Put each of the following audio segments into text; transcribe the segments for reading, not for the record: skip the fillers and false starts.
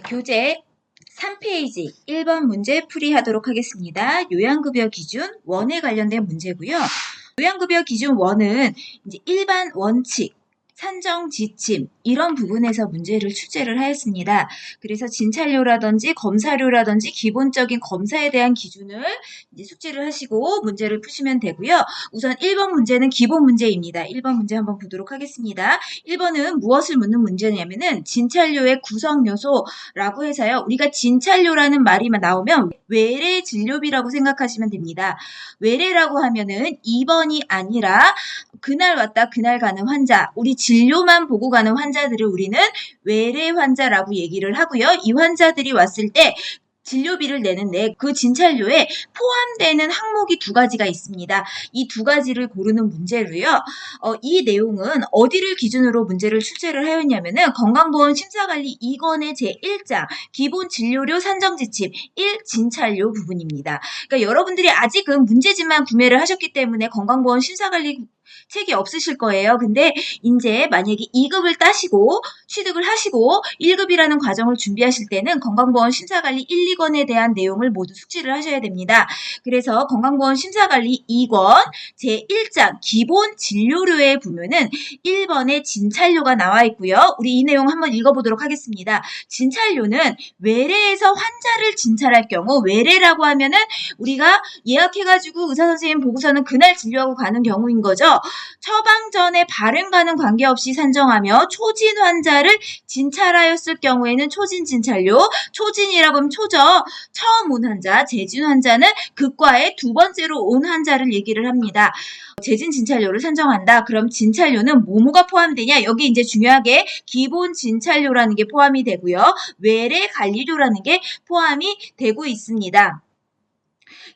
교재 3페이지 1번 문제 풀이하도록 하겠습니다. 요양급여 기준 1에 관련된 문제고요. 요양급여 기준 1은 이제 일반 원칙, 산정 지침 이런 부분에서 문제를 출제를 하였습니다. 그래서 진찰료라든지 검사료라든지 기본적인 검사에 대한 기준을 이제 숙지를 하시고 문제를 푸시면 되고요. 우선 1번 문제는 기본 문제입니다. 1번 문제 한번 보도록 하겠습니다. 1번은 무엇을 묻는 문제냐면은 진찰료의 구성 요소라고 해서요. 우리가 진찰료라는 말이 나오면 외래 진료비라고 생각하시면 됩니다. 외래라고 하면은 2번이 아니라 그날 왔다 그날 가는 환자, 우리 진료만 보고 가는 환자들을 우리는 외래 환자라고 얘기를 하고요. 이 환자들이 왔을 때 진료비를 내는데 그 진찰료에 포함되는 항목이 두 가지가 있습니다. 이 두 가지를 고르는 문제로요. 이 내용은 어디를 기준으로 문제를 출제를 하였냐면은 건강보험 심사관리 2권의 제1장 기본 진료료 산정지침 1 진찰료 부분입니다. 그러니까 여러분들이 아직은 문제집만 구매를 하셨기 때문에 건강보험 심사관리 책이 없으실 거예요. 근데 이제 만약에 2급을 따시고 취득을 하시고 1급이라는 과정을 준비하실 때는 건강보험 심사관리 1, 2권에 대한 내용을 모두 숙지를 하셔야 됩니다. 그래서 건강보험 심사관리 2권 제1장 기본 진료료에 보면은 1번에 진찰료가 나와 있고요. 우리 이 내용 한번 읽어보도록 하겠습니다. 진찰료는 외래에서 환자를 진찰할 경우, 외래라고 하면은 우리가 예약해가지고 의사선생님 보고서는 그날 진료하고 가는 경우인 거죠. 처방 전에 발행과는 관계없이 산정하며 초진 환자를 진찰하였을 경우에는 초진 진찰료, 초진이라고 하면 초죠. 처음 온 환자, 재진 환자는 극과에 두 번째로 온 환자를 얘기를 합니다. 재진 진찰료를 산정한다. 그럼 진찰료는 뭐뭐가 포함되냐? 여기 이제 중요하게 기본 진찰료라는 게 포함이 되고요. 외래 관리료라는 게 포함이 되고 있습니다.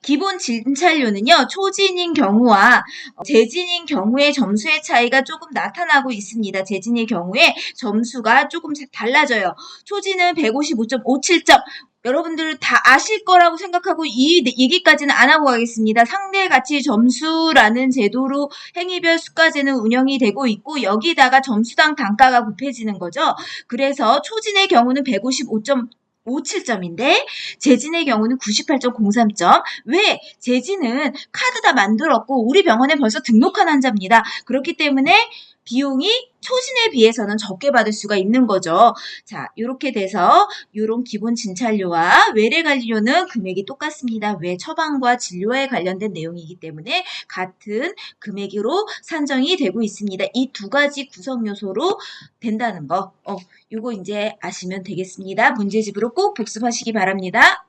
기본 진찰료는요. 초진인 경우와 재진인 경우의 점수의 차이가 조금 나타나고 있습니다. 재진의 경우에 점수가 조금 달라져요. 초진은 155.57점. 여러분들 다 아실 거라고 생각하고 이 얘기까지는 안 하고 가겠습니다. 상대가치 점수라는 제도로 행위별 수가제는 운영이 되고 있고 여기다가 점수당 단가가 곱해지는 거죠. 그래서 초진의 경우는 155.57점인데 재진의 경우는 98.03점. 왜? 재진은 카드 다 만들었고 우리 병원에 벌써 등록한 환자입니다. 그렇기 때문에 비용이 초진에 비해서는 적게 받을 수가 있는 거죠. 자, 이렇게 돼서 이런 기본 진찰료와 외래 관리료는 금액이 똑같습니다. 왜? 처방과 진료에 관련된 내용이기 때문에 같은 금액으로 산정이 되고 있습니다. 이 두 가지 구성 요소로 된다는 거. 요거 이제 아시면 되겠습니다. 문제집으로 꼭 복습하시기 바랍니다.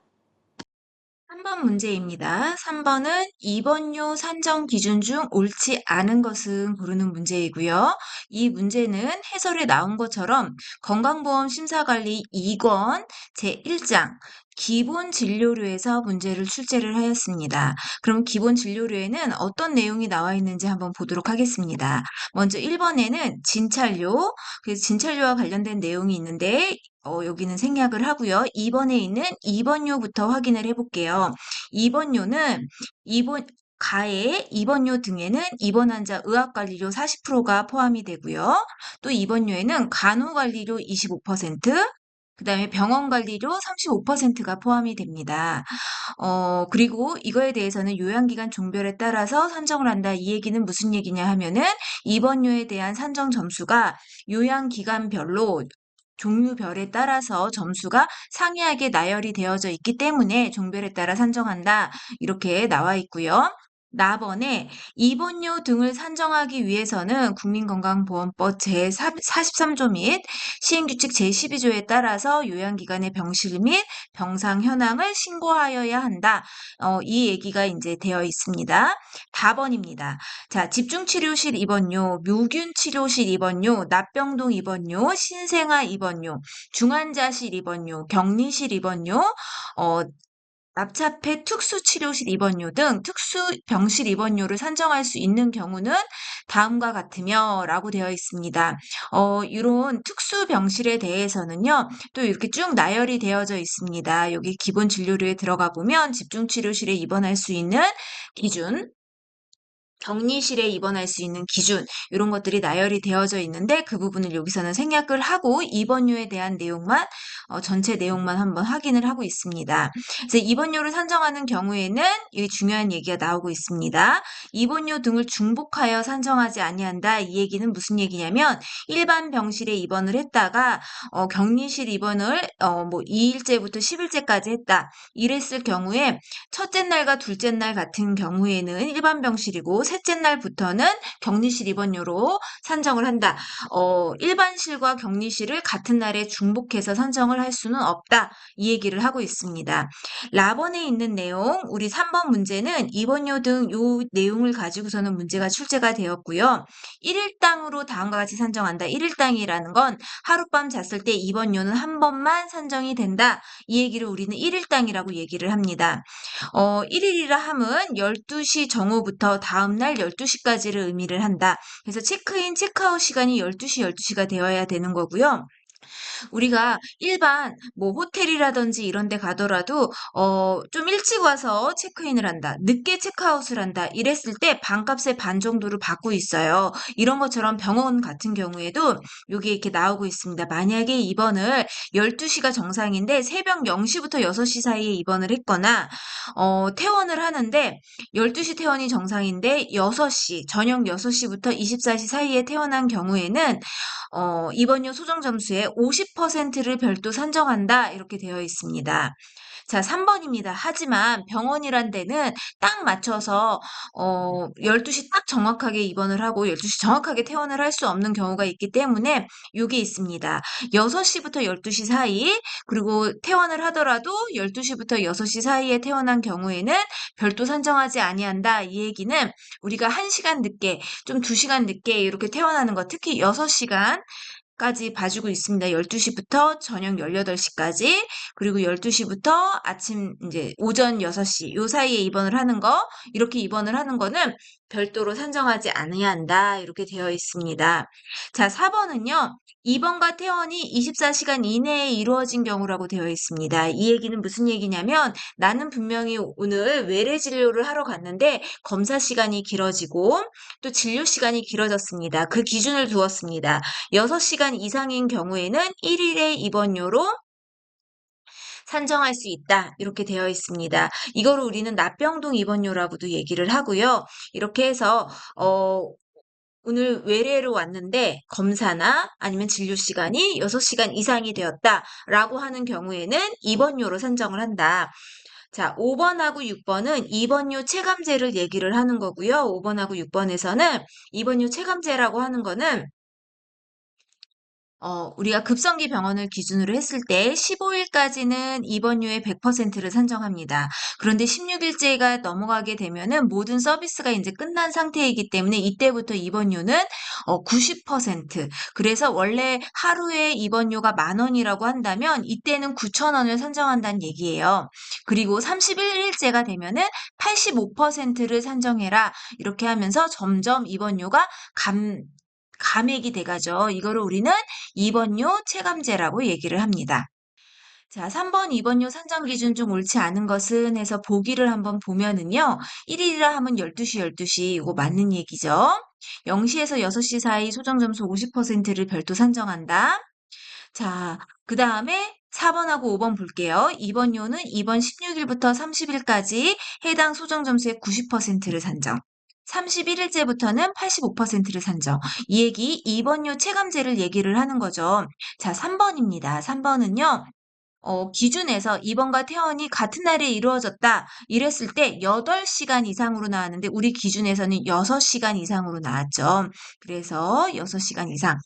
3번 문제입니다. 3번은 2번요 산정 기준 중 옳지 않은 것은 고르는 문제이고요. 이 문제는 해설에 나온 것처럼 건강보험 심사관리 2권 제1장 기본 진료료에서 문제를 출제를 하였습니다. 그럼 기본 진료료에는 어떤 내용이 나와 있는지 한번 보도록 하겠습니다. 먼저 1번에는 진찰료, 그래서 진찰료와 관련된 내용이 있는데 여기는 생략을 하고요. 2번에 있는 2번료부터 확인을 해볼게요. 2번료는 가해, 입원료 등에는 입원 환자 의학관리료 40%가 포함이 되고요. 또 입원료에는 간호관리료 25%, 그 다음에 병원관리료 35%가 포함이 됩니다. 그리고 이거에 대해서는 요양기간 종별에 따라서 산정을 한다. 이 얘기는 무슨 얘기냐 하면은 입원료에 대한 산정 점수가 요양기간별로 종류별에 따라서 점수가 상이하게 나열이 되어져 있기 때문에 종별에 따라 산정한다. 이렇게 나와 있고요. 나번에 입원료 등을 산정하기 위해서는 국민건강보험법 제43조 및 시행규칙 제12조에 따라서 요양기관의 병실 및 병상 현황을 신고하여야 한다. 이 얘기가 이제 되어 있습니다. 4번입니다. 자, 집중치료실 입원료, 묘균치료실 입원료, 납병동 입원료, 신생아 입원료, 중환자실 입원료, 격리실 입원료, 납차폐 특수치료실 입원료 등 특수병실 입원료를 산정할 수 있는 경우는 다음과 같으며 라고 되어 있습니다. 이런 특수병실에 대해서는요, 또 이렇게 쭉 나열이 되어져 있습니다. 여기 기본 진료료에 들어가 보면 집중치료실에 입원할 수 있는 기준, 격리실에 입원할 수 있는 기준 이런 것들이 나열이 되어져 있는데 그 부분을 여기서는 생략을 하고 입원료에 대한 내용만 전체 내용만 한번 확인을 하고 있습니다. 그래서 입원료를 산정하는 경우에는 이 중요한 얘기가 나오고 있습니다. 입원료 등을 중복하여 산정하지 아니한다. 이 얘기는 무슨 얘기냐면 일반 병실에 입원을 했다가 격리실 입원을 뭐 2일째부터 10일째까지 했다. 이랬을 경우에 첫째 날과 둘째 날 같은 경우에는 일반 병실이고 셋째 날부터는 격리실 입원료로 산정을 한다. 일반실과 격리실을 같은 날에 중복해서 산정을 할 수는 없다. 이 얘기를 하고 있습니다. 라번에 있는 내용, 우리 3번 문제는 입원료 등 요 내용을 가지고서는 문제가 출제가 되었고요. 1일당으로 다음과 같이 산정한다. 1일당이라는 건 하룻밤 잤을 때 입원료는 한 번만 산정이 된다. 이 얘기를 우리는 1일당이라고 얘기를 합니다. 1일이라 함은 12시 정오부터 다음날 12시까지를 의미를 한다. 그래서 체크인, 체크아웃 시간이 12시, 12시가 되어야 되는 거고요. 우리가 일반 뭐 호텔이라든지 이런 데 가더라도 좀 일찍 와서 체크인을 한다. 늦게 체크아웃을 한다. 이랬을 때 반값의 반 정도를 받고 있어요. 이런 것처럼 병원 같은 경우에도 여기 이렇게 나오고 있습니다. 만약에 입원을 12시가 정상인데 새벽 0시부터 6시 사이에 입원을 했거나 퇴원을 하는데 12시 퇴원이 정상인데 6시, 저녁 6시부터 24시 사이에 퇴원한 경우에는 입원료 소정 점수의 50%를 별도 산정한다. 이렇게 되어 있습니다. 자, 3번입니다. 하지만 병원이란 데는 딱 맞춰서 12시 딱 정확하게 입원을 하고 12시 정확하게 퇴원을 할 수 없는 경우가 있기 때문에 요게 있습니다. 6시부터 12시 사이, 그리고 퇴원을 하더라도 12시부터 6시 사이에 퇴원한 경우에는 별도 산정하지 아니한다. 이 얘기는 우리가 1시간 늦게, 좀 2시간 늦게 이렇게 퇴원하는 거, 특히 6시간 까지 봐주고 있습니다. 12시부터 저녁 18시까지, 그리고 12시부터 아침 이제 오전 6시 요 사이에 입원을 하는 거, 이렇게 입원을 하는 거는 별도로 산정하지 않아야 한다. 이렇게 되어 있습니다. 자, 4번은요. 입원과 퇴원이 24시간 이내에 이루어진 경우라고 되어 있습니다. 이 얘기는 무슨 얘기냐면 나는 분명히 오늘 외래 진료를 하러 갔는데 검사 시간이 길어지고 또 진료 시간이 길어졌습니다. 그 기준을 두었습니다. 6시간 이상인 경우에는 1일의 입원료로 산정할 수 있다. 이렇게 되어 있습니다. 이거를 우리는 납병동 입원료라고도 얘기를 하고요. 이렇게 해서 오늘 외래로 왔는데 검사나 아니면 진료 시간이 6시간 이상이 되었다라고 하는 경우에는 입원료로 산정을 한다. 자, 5번하고 6번은 입원료 체감제를 얘기를 하는 거고요. 5번하고 6번에서는 입원료 체감제라고 하는 거는 우리가 급성기 병원을 기준으로 했을 때 15일까지는 입원료의 100%를 산정합니다. 그런데 16일째가 넘어가게 되면은 모든 서비스가 이제 끝난 상태이기 때문에 이때부터 입원료는 90%. 그래서 원래 하루에 입원료가 10,000원이라고 한다면 이때는 9,000원을 산정한다는 얘기예요. 그리고 31일째가 되면은 85%를 산정해라. 이렇게 하면서 점점 입원료가 감액이 돼가죠. 이거를 우리는 입원료 체감제라고 얘기를 합니다. 자, 3번 입원료 산정 기준 중 옳지 않은 것은 해서 보기를 한번 보면은요. 1일이라 하면 12시, 12시 이거 맞는 얘기죠. 0시에서 6시 사이 소정 점수 50%를 별도 산정한다. 자, 그 다음에 4번하고 5번 볼게요. 입원료는 이번 16일부터 30일까지 해당 소정 점수의 90%를 산정. 31일째부터는 85%를 산정. 이 얘기 입원료 체감제를 얘기를 하는 거죠. 자, 3번입니다. 3번은요. 기준에서 입원과 퇴원이 같은 날에 이루어졌다. 이랬을 때 8시간 이상으로 나왔는데 우리 기준에서는 6시간 이상으로 나왔죠. 그래서 6시간 이상.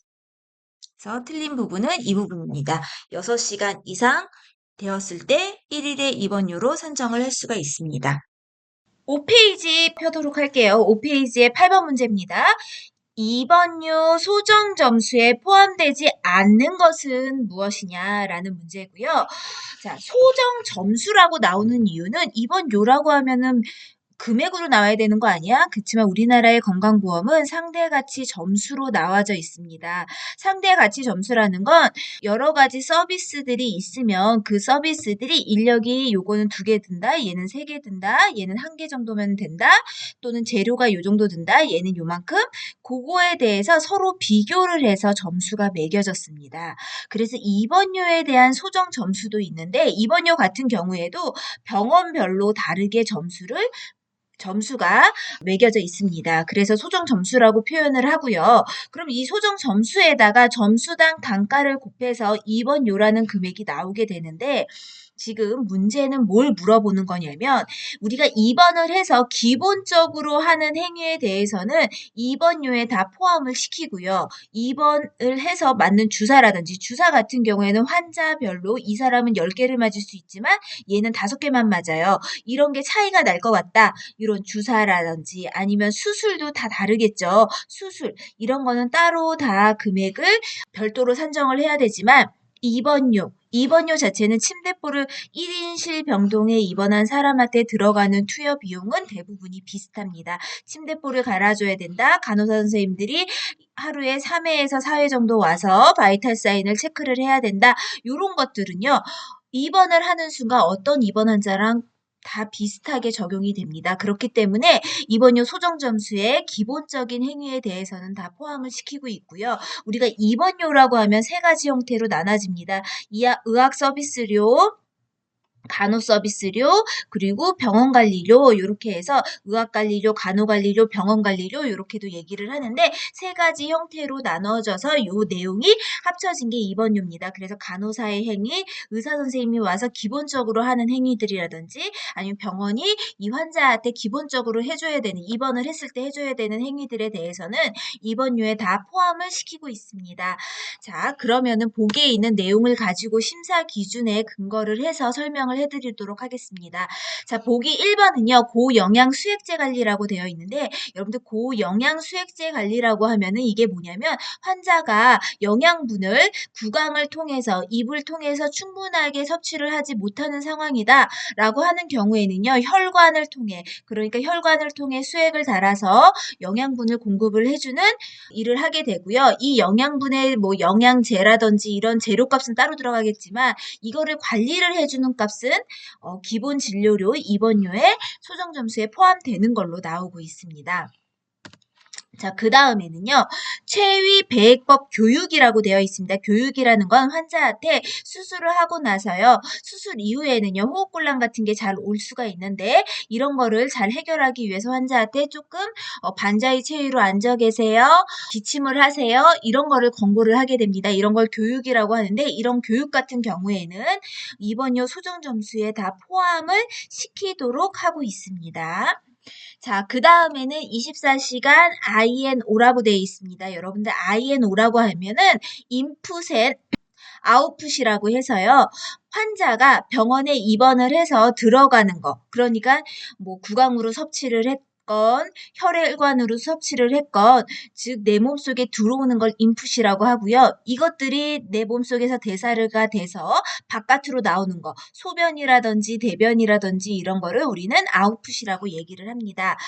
그래서 틀린 부분은 이 부분입니다. 6시간 이상 되었을 때 1일의 입원료로 산정을 할 수가 있습니다. 5페이지 펴도록 할게요. 5페이지의 8번 문제입니다. 입원료 소정 점수에 포함되지 않는 것은 무엇이냐라는 문제고요. 자, 소정 점수라고 나오는 이유는 입원료라고 하면은 금액으로 나와야 되는 거 아니야? 그렇지만 우리나라의 건강보험은 상대가치 점수로 나와져 있습니다. 상대가치 점수라는 건 여러 가지 서비스들이 있으면 그 서비스들이 인력이 요거는 2개 든다, 얘는 3개 든다, 얘는 1개 정도면 된다, 또는 재료가 요 정도 든다, 얘는 요만큼, 그거에 대해서 서로 비교를 해서 점수가 매겨졌습니다. 그래서 입원료에 대한 소정 점수도 있는데 입원료 같은 경우에도 병원별로 다르게 점수가 매겨져 있습니다. 그래서 소정 점수라고 표현을 하고요. 그럼 이 소정 점수에다가 점수당 단가를 곱해서 입원료라는 금액이 나오게 되는데 지금 문제는 뭘 물어보는 거냐면 우리가 입원을 해서 기본적으로 하는 행위에 대해서는 입원료에 다 포함을 시키고요. 입원을 해서 맞는 주사라든지 주사 같은 경우에는 환자별로 이 사람은 10개를 맞을 수 있지만 얘는 5개만 맞아요. 이런 게 차이가 날 것 같다. 이런 주사라든지 아니면 수술도 다 다르겠죠. 수술 이런 거는 따로 다 금액을 별도로 산정을 해야 되지만 입원료 자체는 침대포를 1인실 병동에 입원한 사람한테 들어가는 투여 비용은 대부분이 비슷합니다. 침대포를 갈아줘야 된다. 간호사 선생님들이 하루에 3회에서 4회 정도 와서 바이탈 사인을 체크를 해야 된다. 이런 것들은요. 입원을 하는 순간 어떤 입원 환자랑 다 비슷하게 적용이 됩니다. 그렇기 때문에 입원료 소정 점수의 기본적인 행위에 대해서는 다 포함을 시키고 있고요. 우리가 입원료라고 하면 3가지 형태로 나눠집니다. 의학 서비스료, 간호 서비스료, 그리고 병원 관리료 이렇게 해서 의학 관리료, 간호 관리료, 병원 관리료 이렇게도 얘기를 하는데 3가지 형태로 나눠져서 요 내용이 합쳐진 게 입원료입니다. 그래서 간호사의 행위, 의사 선생님이 와서 기본적으로 하는 행위들이라든지 아니면 병원이 이 환자한테 기본적으로 해줘야 되는 입원을 했을 때 해줘야 되는 행위들에 대해서는 입원료에 다 포함을 시키고 있습니다. 자, 그러면은 보기에 있는 내용을 가지고 심사 기준에 근거를 해서 설명을 해드리도록 하겠습니다. 자, 보기 1번은요, 고영양 수액제 관리라고 되어 있는데, 여러분들 고영양 수액제 관리라고 하면은 이게 뭐냐면, 환자가 영양분을 구강을 통해서, 입을 통해서 충분하게 섭취를 하지 못하는 상황이다, 라고 하는 경우에는요, 혈관을 통해, 그러니까 혈관을 통해 수액을 달아서 영양분을 공급을 해주는 일을 하게 되고요. 이 영양분의 뭐 영양제라든지 이런 재료값은 따로 들어가겠지만 이거를 관리를 해주는 값은 기본 진료료, 입원료에 소정 점수에 포함되는 걸로 나오고 있습니다. 자, 그 다음에는요, 최위 배액법 교육이라고 되어 있습니다. 교육이라는 건 환자한테 수술을 하고 나서요, 수술 이후에는요, 호흡곤란 같은 게 잘 올 수가 있는데, 이런 거를 잘 해결하기 위해서 환자한테 조금 반자의 체위로 앉아 계세요, 기침을 하세요, 이런 거를 권고를 하게 됩니다. 이런 걸 교육이라고 하는데, 이런 교육 같은 경우에는 입원료 소정 점수에 다 포함을 시키도록 하고 있습니다. 자, 그 다음에는 24시간 INO라고 되어 있습니다. 여러분들 INO라고 하면은 인풋 앤 아웃풋이라고 해서요. 환자가 병원에 입원을 해서 들어가는 거. 그러니까 뭐 구강으로 섭취를 했건 혈액관으로 섭취를 했건 즉 내 몸속에 들어오는 걸 인풋이라고 하고요. 이것들이 내 몸속에서 대사가 돼서 바깥으로 나오는 거. 소변이라든지 대변이라든지 이런 거를 우리는 아웃풋이라고 얘기를 합니다.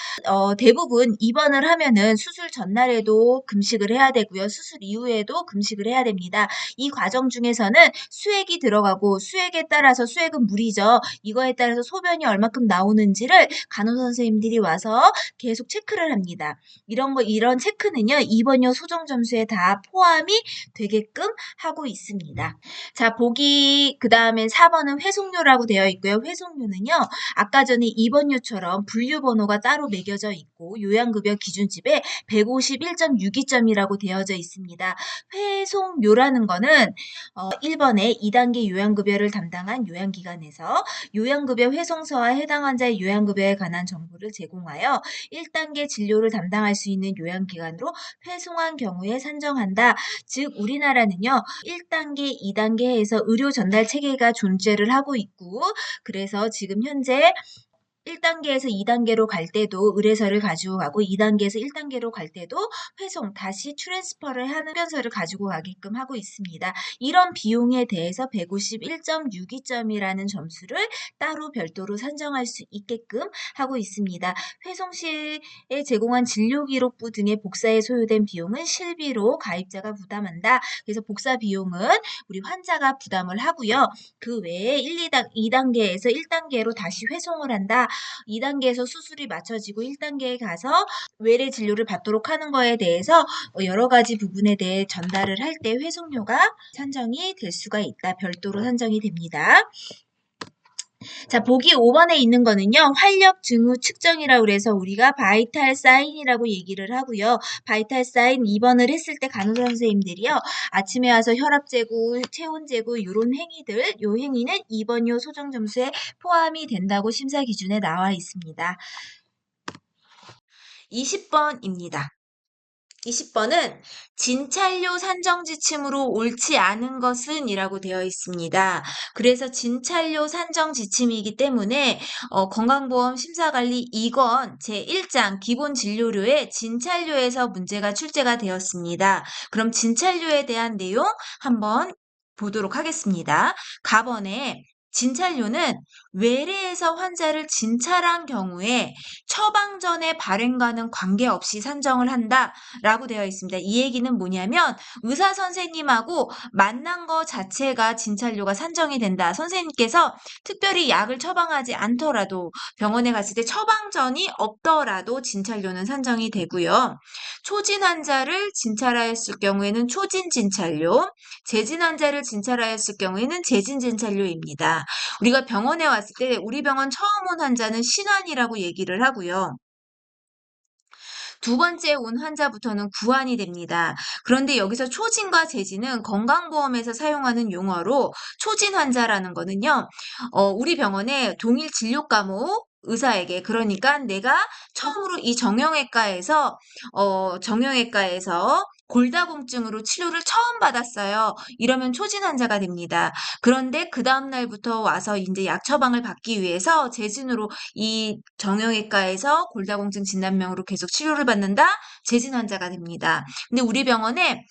대부분 입원을 하면은 수술 전날에도 금식을 해야 되고요. 수술 이후에도 금식을 해야 됩니다. 이 과정 중에서는 수액이 들어가고 수액에 따라서 수액은 물이죠. 이거에 따라서 소변이 얼마큼 나오는지를 간호사 선생님들이 와서 계속 체크를 합니다. 이런 체크는요. 입원료 소정 점수에 다 포함이 되게끔 하고 있습니다. 자, 그 다음에 4번은 회송료라고 되어 있고요. 회송료는요. 아까 전에 입원료처럼 분류번호가 따로 매겨져 있고 요양급여 기준집에 151.62점이라고 되어져 있습니다. 회송료라는 거는 1번에 2단계 요양급여를 담당한 요양기관에서 요양급여 회송서와 해당 환자의 요양급여에 관한 정보를 제공하여 1단계 진료를 담당할 수 있는 요양기관으로 회송한 경우에 산정한다. 즉 우리나라는요. 1단계, 2단계에서 의료 전달 체계가 존재를 하고 있고 그래서 지금 현재 1단계에서 2단계로 갈 때도 의뢰서를 가지고 가고 2단계에서 1단계로 갈 때도 회송 다시 트랜스퍼를 하는 흡연서를 가지고 가게끔 하고 있습니다. 이런 비용에 대해서 151.62점이라는 점수를 따로 별도로 산정할 수 있게끔 하고 있습니다. 회송 시에 제공한 진료기록부 등의 복사에 소요된 비용은 실비로 가입자가 부담한다. 그래서 복사 비용은 우리 환자가 부담을 하고요. 그 외에 2단계에서 1단계로 다시 회송을 한다. 2단계에서 수술이 맞춰지고 1단계에 가서 외래 진료를 받도록 하는 거에 대해서 여러 가지 부분에 대해 전달을 할 때 회송료가 산정이 될 수가 있다. 별도로 산정이 됩니다. 자, 보기 5번에 있는 거는요. 활력 증후 측정이라고 그래서 우리가 바이탈 사인이라고 얘기를 하고요. 바이탈 사인 2번을 했을 때 간호사 선생님들이요. 아침에 와서 혈압 재고, 체온 재고 이런 행위들, 요 행위는 2번요 소정 점수에 포함이 된다고 심사 기준에 나와 있습니다. 20번입니다. 20번은 진찰료 산정 지침으로 옳지 않은 것은 이라고 되어 있습니다. 그래서 진찰료 산정 지침이기 때문에 건강보험 심사관리 2권 제1장 기본진료료의 진찰료에서 문제가 출제가 되었습니다. 그럼 진찰료에 대한 내용 한번 보도록 하겠습니다. 가번에 진찰료는 외래에서 환자를 진찰한 경우에 처방 전의 발행과는 관계없이 산정을 한다. 라고 되어 있습니다. 이 얘기는 뭐냐면 의사 선생님하고 만난 거 자체가 진찰료가 산정이 된다. 선생님께서 특별히 약을 처방하지 않더라도 병원에 갔을 때 처방전이 없더라도 진찰료는 산정이 되고요. 초진 환자를 진찰하였을 경우에는 초진 진찰료, 재진 환자를 진찰하였을 경우에는 재진 진찰료입니다. 우리가 병원에 왔을 때 우리 병원 처음 온 환자는 신환이라고 얘기를 하고요. 두 번째 온 환자부터는 구환이 됩니다. 그런데 여기서 초진과 재진은 건강보험에서 사용하는 용어로 초진 환자라는 거는요. 우리 병원에 동일 진료 과목 의사에게 그러니까 내가 처음으로 이 정형외과에서 골다공증으로 치료를 처음 받았어요. 이러면 초진 환자가 됩니다. 그런데 그 다음 날부터 와서 이제 약 처방을 받기 위해서 재진으로 이 정형외과에서 골다공증 진단명으로 계속 치료를 받는다? 재진 환자가 됩니다. 근데 우리 병원에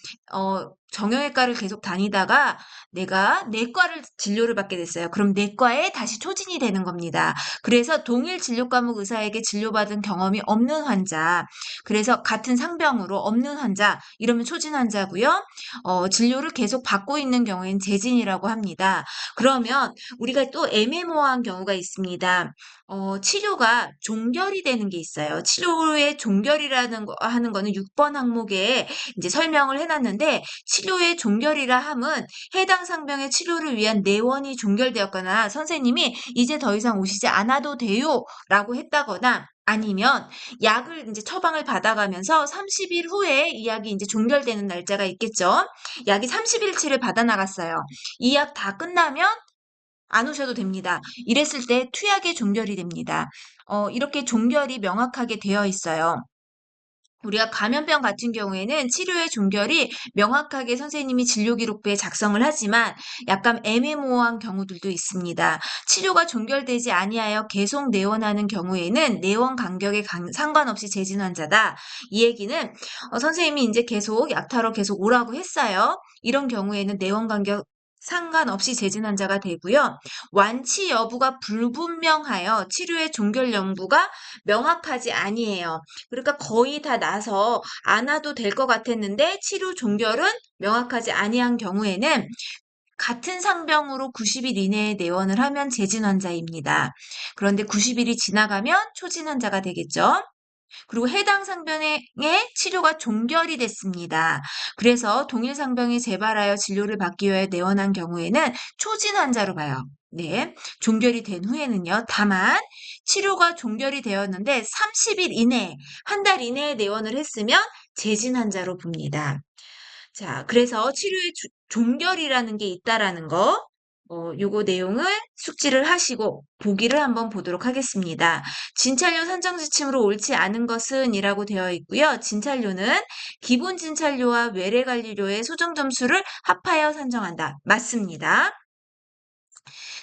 정형외과를 계속 다니다가 내가 내과를 진료를 받게 됐어요. 그럼 내과에 다시 초진이 되는 겁니다. 그래서 동일 진료 과목 의사에게 진료받은 경험이 없는 환자, 그래서 같은 상병으로 없는 환자, 이러면 초진 환자고요. 진료를 계속 받고 있는 경우에는 재진이라고 합니다. 그러면 우리가 또 애매모호한 경우가 있습니다. 치료가 종결이 되는 게 있어요. 치료의 종결이라는 거 하는 거는 6번 항목에 이제 설명을 해놨는데 치료의 종결이라 함은 해당 상병의 치료를 위한 내원이 종결되었거나 선생님이 이제 더 이상 오시지 않아도 돼요라고 했다거나 아니면 약을 이제 처방을 받아가면서 30일 후에 이 약이 이제 종결되는 날짜가 있겠죠. 약이 30일치를 받아 나갔어요. 이 약 다 끝나면 안 오셔도 됩니다. 이랬을 때 투약의 종결이 됩니다. 이렇게 종결이 명확하게 되어 있어요. 우리가 감염병 같은 경우에는 치료의 종결이 명확하게 선생님이 진료기록부에 작성을 하지만 약간 애매모호한 경우들도 있습니다. 치료가 종결되지 아니하여 계속 내원하는 경우에는 내원 간격에 상관없이 재진 환자다. 이 얘기는 선생님이 이제 계속 약타로 계속 오라고 했어요. 이런 경우에는 내원 간격 상관없이 재진 환자가 되고요. 완치 여부가 불분명하여 치료의 종결 여부가 명확하지 아니에요. 그러니까 거의 다 나서 안 와도 될 것 같았는데 치료 종결은 명확하지 아니한 경우에는 같은 상병으로 90일 이내에 내원을 하면 재진 환자입니다. 그런데 90일이 지나가면 초진 환자가 되겠죠. 그리고 해당 상병의 치료가 종결이 됐습니다. 그래서 동일 상병이 재발하여 진료를 받기 위해 내원한 경우에는 초진 환자로 봐요. 네, 종결이 된 후에는요. 다만 치료가 종결이 되었는데 30일 이내, 한 달 이내에 내원을 했으면 재진 환자로 봅니다. 자, 그래서 치료의 종결이라는 게 있다라는 거, 요거 내용을 숙지를 하시고 보기를 한번 보도록 하겠습니다. 진찰료 산정 지침으로 옳지 않은 것은 이라고 되어 있고요. 진찰료는 기본 진찰료와 외래관리료의 소정 점수를 합하여 산정한다. 맞습니다.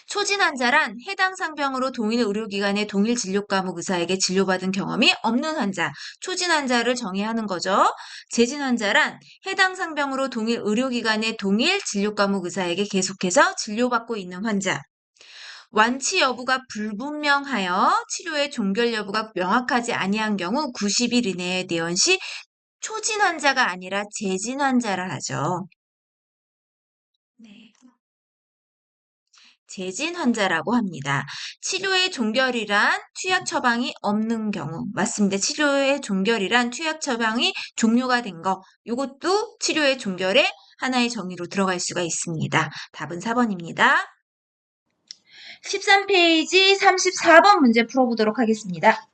초진 환자란 해당 상병으로 동일 의료기관의 동일 진료과목 의사에게 진료받은 경험이 없는 환자, 초진 환자를 정의하는 거죠. 재진 환자란 해당 상병으로 동일 의료기관의 동일 진료과목 의사에게 계속해서 진료받고 있는 환자. 완치 여부가 불분명하여 치료의 종결 여부가 명확하지 아니한 경우 90일 이내에 내원 시 초진 환자가 아니라 재진 환자라 하죠. 네. 재진 환자라고 합니다. 치료의 종결이란 투약 처방이 없는 경우. 맞습니다. 치료의 종결이란 투약 처방이 종료가 된 거. 이것도 치료의 종결의 하나의 정의로 들어갈 수가 있습니다. 답은 4번입니다. 13페이지 34번 문제 풀어보도록 하겠습니다.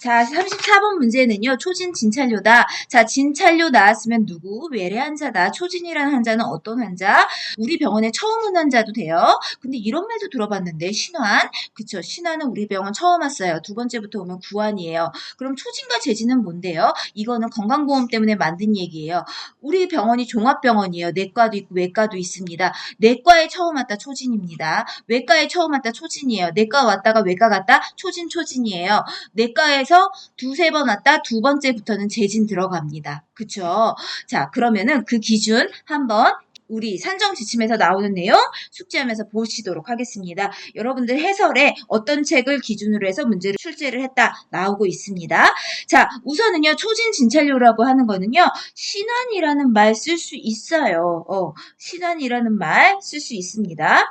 자, 34번 문제는요. 초진 진찰료다. 자, 진찰료 나왔으면 누구? 외래 환자다. 초진이라는 환자는 어떤 환자? 우리 병원에 처음 온 환자도 돼요. 근데 이런 말도 들어봤는데 신환. 그쵸. 신환은 우리 병원 처음 왔어요. 두 번째부터 오면 구환이에요. 그럼 초진과 재진은 뭔데요? 이거는 건강보험 때문에 만든 얘기예요. 우리 병원이 종합병원이에요. 내과도 있고 외과도 있습니다. 내과에 처음 왔다 초진입니다. 외과에 처음 왔다 초진이에요. 내과 왔다가 외과 갔다 초진이에요. 내과에서 두세 번 왔다 두 번째부터는 재진 들어갑니다. 그쵸? 자, 그러면은 그 기준 한번 우리 산정 지침에서 나오는 내용 숙지하면서 보시도록 하겠습니다. 여러분들 해설에 어떤 책을 기준으로 해서 문제를 출제를 했다 나오고 있습니다. 자, 우선은요. 초진 진찰료라고 하는 거는요. 신환이라는 말 쓸 수 있어요. 신환이라는 말 쓸 수 있습니다.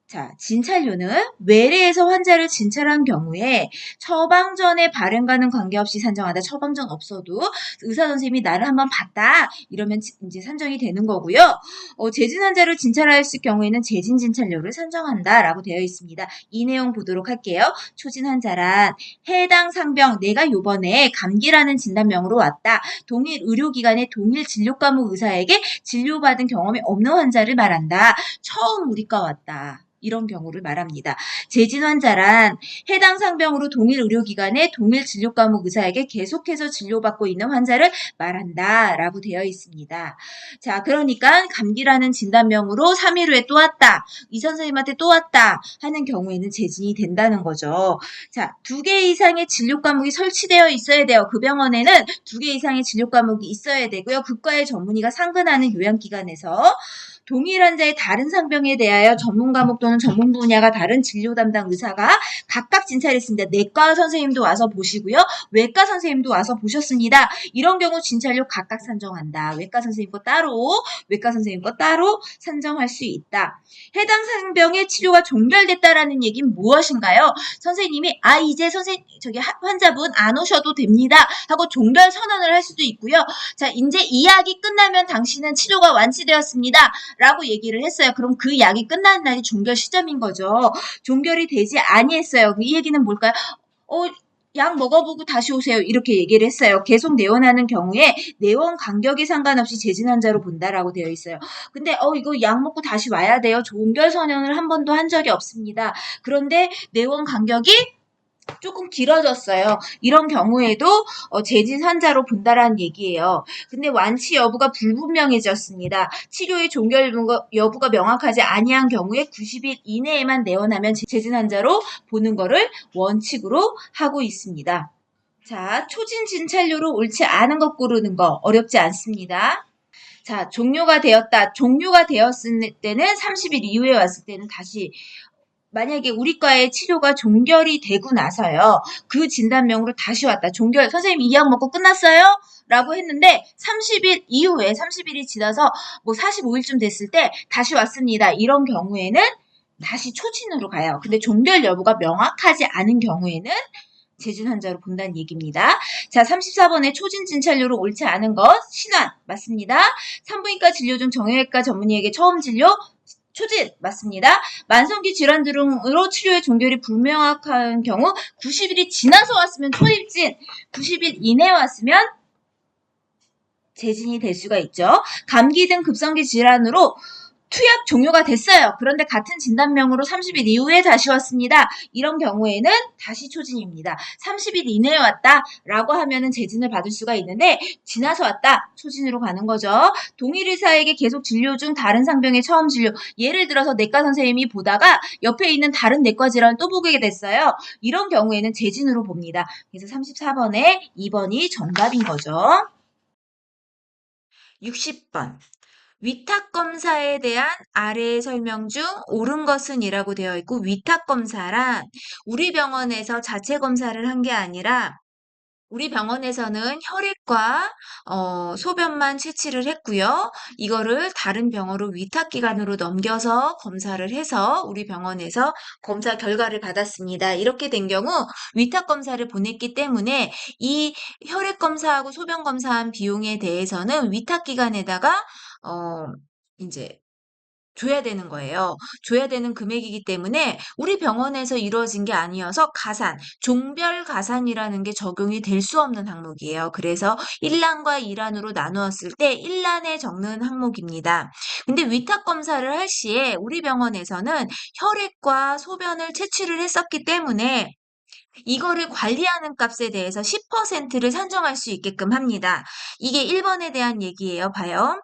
자, 진찰료는 외래에서 환자를 진찰한 경우에 처방전의 발행과는 관계없이 산정하다. 처방전 없어도 의사 선생님이 나를 한번 봤다. 이러면 이제 산정이 되는 거고요. 재진 환자를 진찰하였을 경우에는 재진 진찰료를 산정한다라고 되어 있습니다. 이 내용 보도록 할게요. 초진 환자란 해당 상병 내가 요번에 감기라는 진단명으로 왔다. 동일 의료기관의 동일 진료과목 의사에게 진료받은 경험이 없는 환자를 말한다. 처음 우리과 왔다. 이런 경우를 말합니다. 재진 환자란 해당 상병으로 동일 의료기관의 동일 진료과목 의사에게 계속해서 진료받고 있는 환자를 말한다 라고 되어 있습니다. 자, 그러니까 감기라는 진단명으로 3일 후에 또 왔다. 이 선생님한테 또 왔다 하는 경우에는 재진이 된다는 거죠. 자, 2개 이상의 진료과목이 설치되어 있어야 돼요. 그 병원에는 2개 이상의 진료과목이 있어야 되고요. 극과의 전문의가 상근하는 요양기관에서 동일 환자의 다른 상병에 대하여 전문 과목 또는 전문 분야가 다른 진료 담당 의사가 각각 진찰했습니다. 내과 선생님도 와서 보시고요. 외과 선생님도 와서 보셨습니다. 이런 경우 진찰료 각각 산정한다. 외과 선생님 거 따로, 외과 선생님 거 따로 산정할 수 있다. 해당 상병의 치료가 종결됐다라는 얘기는 무엇인가요? 선생님이 이제 환자분 안 오셔도 됩니다 하고 종결 선언을 할 수도 있고요. 자, 이제 이 약이 끝나면 당신은 치료가 완치되었습니다 라고 얘기를 했어요. 그럼 그 약이 끝나는 날이 종결 시점인 거죠. 종결이 되지 아니했어요. 이 얘기는 뭘까요? 약 먹어보고 다시 오세요. 이렇게 얘기를 했어요. 계속 내원하는 경우에 내원 간격에 상관없이 재진 환자로 본다라고 되어 있어요. 근데 이거 약 먹고 다시 와야 돼요. 종결 선언을 한 번도 한 적이 없습니다. 그런데 내원 간격이 조금 길어졌어요. 이런 경우에도 재진 환자로 본다라는 얘기예요. 근데 완치 여부가 불분명해졌습니다. 치료의 종결 여부가 명확하지 아니한 경우에 90일 이내에만 내원하면 재진 환자로 보는 거를 원칙으로 하고 있습니다. 자, 초진 진찰료로 옳지 않은 것 고르는 거 어렵지 않습니다. 자, 종료가 되었을 때는 30일 이후에 왔을 때는 다시 만약에 우리과의 치료가 종결이 되고 나서요. 그 진단명으로 다시 왔다. 종결, 선생님 이 약 먹고 끝났어요? 라고 했는데 30일 이후에 30일이 지나서 45일쯤 됐을 때 다시 왔습니다. 이런 경우에는 다시 초진으로 가요. 근데 종결 여부가 명확하지 않은 경우에는 재진 환자로 본다는 얘기입니다. 자, 34번에 초진 진찰료로 옳지 않은 것 신환 맞습니다. 산부인과 진료 중 정형외과 전문의에게 처음 진료 초진 맞습니다. 만성기 질환 등으로 치료의 종결이 불명확한 경우 90일이 지나서 왔으면 초입진, 90일 이내에 왔으면 재진이 될 수가 있죠. 감기 등 급성기 질환으로 투약 종료가 됐어요. 그런데 같은 진단명으로 30일 이후에 다시 왔습니다. 이런 경우에는 다시 초진입니다. 30일 이내에 왔다라고 하면은 재진을 받을 수가 있는데 지나서 왔다, 초진으로 가는 거죠. 동일 의사에게 계속 진료 중 다른 상병의 처음 진료, 예를 들어서 내과 선생님이 보다가 옆에 있는 다른 내과 질환을 또 보게 됐어요. 이런 경우에는 재진으로 봅니다. 그래서 34번에 2번이 정답인 거죠. 60번. 위탁검사에 대한 아래의 설명 중 옳은 것은 이라고 되어 있고, 위탁검사란 우리 병원에서 자체 검사를 한 게 아니라 우리 병원에서는 혈액과 소변만 채취를 했고요. 이거를 다른 병원으로 위탁기관으로 넘겨서 검사를 해서 우리 병원에서 검사 결과를 받았습니다. 이렇게 된 경우 위탁검사를 보냈기 때문에 이 혈액검사하고 소변검사한 비용에 대해서는 위탁기관에다가 이제 줘야 되는 거예요. 줘야 되는 금액이기 때문에 우리 병원에서 이루어진 게 아니어서 가산, 종별 가산이라는 게 적용이 될 수 없는 항목이에요. 그래서 1란과 2란으로 나누었을 때 1란에 적는 항목입니다. 근데 위탁 검사를 할 시에 우리 병원에서는 혈액과 소변을 채취를 했었기 때문에 이거를 관리하는 값에 대해서 10%를 산정할 수 있게끔 합니다. 이게 1번에 대한 얘기예요. 봐요.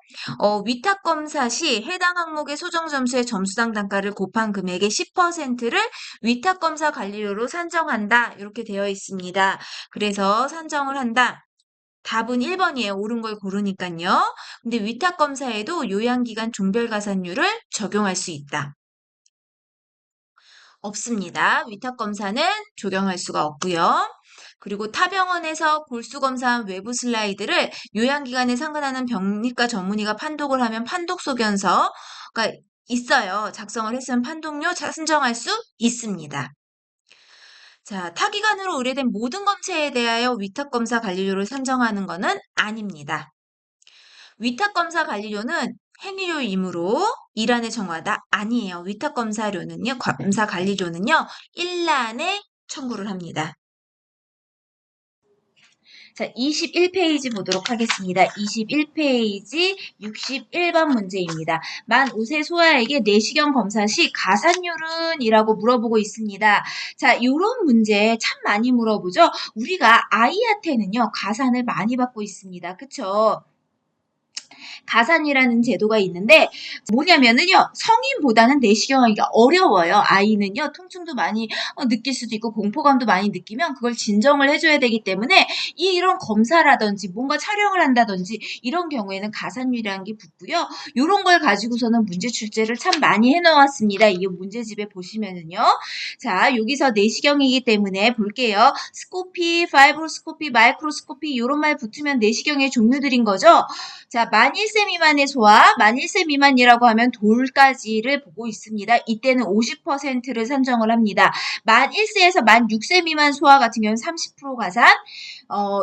위탁 검사 시 해당 항목의 소정 점수의 점수당 단가를 곱한 금액의 10%를 위탁 검사 관리료로 산정한다. 이렇게 되어 있습니다. 그래서 산정을 한다. 답은 1번이에요. 옳은 걸 고르니까요. 근데 위탁 검사에도 요양기간 종별가산율을 적용할 수 있다. 없습니다. 위탁검사는 적용할 수가 없고요. 그리고 타 병원에서 골수 검사한 외부 슬라이드를 요양기관에 상관하는 병리과 전문의가 판독을 하면 판독 소견서가 있어요. 작성을 했으면 판독료 산정할 수 있습니다. 자, 타기관으로 의뢰된 모든 검체에 대하여 위탁검사 관리료를 산정하는 것은 아닙니다. 위탁검사 관리료는 행위료이므로 1란에 정하다 아니에요. 위탁검사료는요, 검사 관리료는요, 1란에 청구를 합니다. 자, 21페이지 보도록 하겠습니다. 21페이지 61번 문제입니다. 만 5세 소아에게 내시경 검사 시 가산율은? 이라고 물어보고 있습니다. 자, 이런 문제 참 많이 물어보죠. 우리가 아이한테는요, 가산을 많이 받고 있습니다. 그쵸? 가산이라는 제도가 있는데 뭐냐면은요, 성인보다는 내시경하기가 어려워요. 아이는요, 통증도 많이 느낄 수도 있고 공포감도 많이 느끼면 그걸 진정을 해줘야 되기 때문에 이런 검사라든지 뭔가 촬영을 한다든지 이런 경우에는 가산율이라는 게 붙고요. 이런 걸 가지고서는 문제 출제를 참 많이 해놓았습니다. 이 문제집에 보시면은요. 자, 여기서 내시경이기 때문에 볼게요. 스코피, 파이브로스코피, 마이크로스코피 이런 말 붙으면 내시경의 종류들인 거죠. 자, 만 1세 미만의 소아, 만 1세 미만이라고 하면 돌까지를 보고 있습니다. 이때는 50%를 산정을 합니다. 만 1세에서 만 6세 미만 소아 같은 경우는 30% 가산,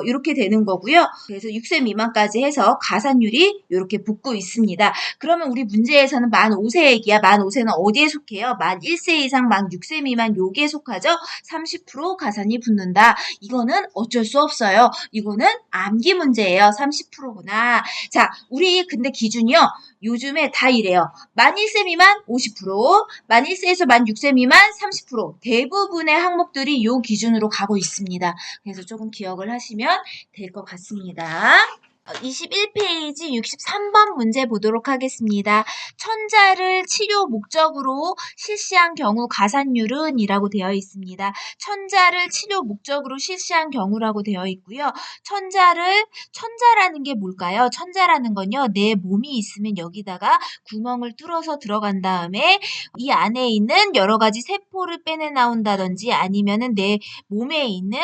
이렇게 되는 거고요. 그래서 6세 미만까지 해서 가산율이 이렇게 붙고 있습니다. 그러면 우리 문제에서는 만 5세 얘기야. 만 5세는 어디에 속해요? 만 1세 이상, 만 6세 미만 요기에 속하죠? 30% 가산이 붙는다. 이거는 어쩔 수 없어요. 이거는 암기 문제예요. 30%구나. 자, 우리 근데 기준이요. 요즘에 다 이래요. 만 1세 미만 50%, 만 1세에서 만 6세 미만 30%. 대부분의 항목들이 요 기준으로 가고 있습니다. 그래서 조금 기억을 하시면 될 것 같습니다. 21페이지 63번 문제 보도록 하겠습니다. 천자를 치료 목적으로 실시한 경우 가산율은? 이라고 되어 있습니다. 천자를 치료 목적으로 실시한 경우라고 되어 있고요. 천자라는 게 뭘까요? 천자라는 건요, 내 몸이 있으면 여기다가 구멍을 뚫어서 들어간 다음에 이 안에 있는 여러 가지 세포를 빼내 나온다든지 아니면은 내 몸에 있는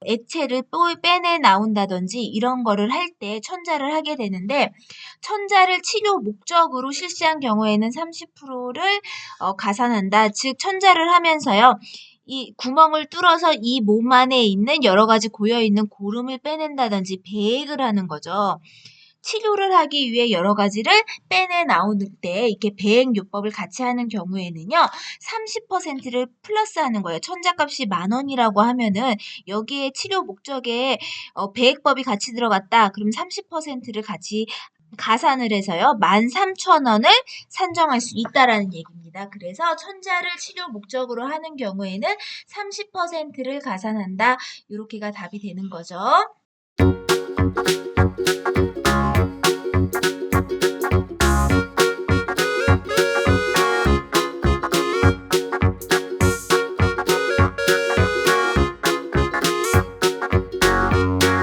액체를 빼내 나온다든지 이런 거를 할 때 천자를 하게 되는데, 천자를 치료 목적으로 실시한 경우에는 30%를 가산한다. 즉 천자를 하면서요, 이 구멍을 뚫어서 이 몸 안에 있는 여러 가지 고여있는 고름을 빼낸다든지 배액을 하는 거죠. 치료를 하기 위해 여러 가지를 빼내 나오는 때 이렇게 배액요법을 같이 하는 경우에는요, 30%를 플러스하는 거예요. 천자값이 10,000원이라고 하면은 여기에 치료 목적에 배액법이 같이 들어갔다. 그럼 30%를 같이 가산을 해서요. 13,000원을 산정할 수 있다라는 얘기입니다. 그래서 천자를 치료 목적으로 하는 경우에는 30%를 가산한다. 이렇게가 답이 되는 거죠.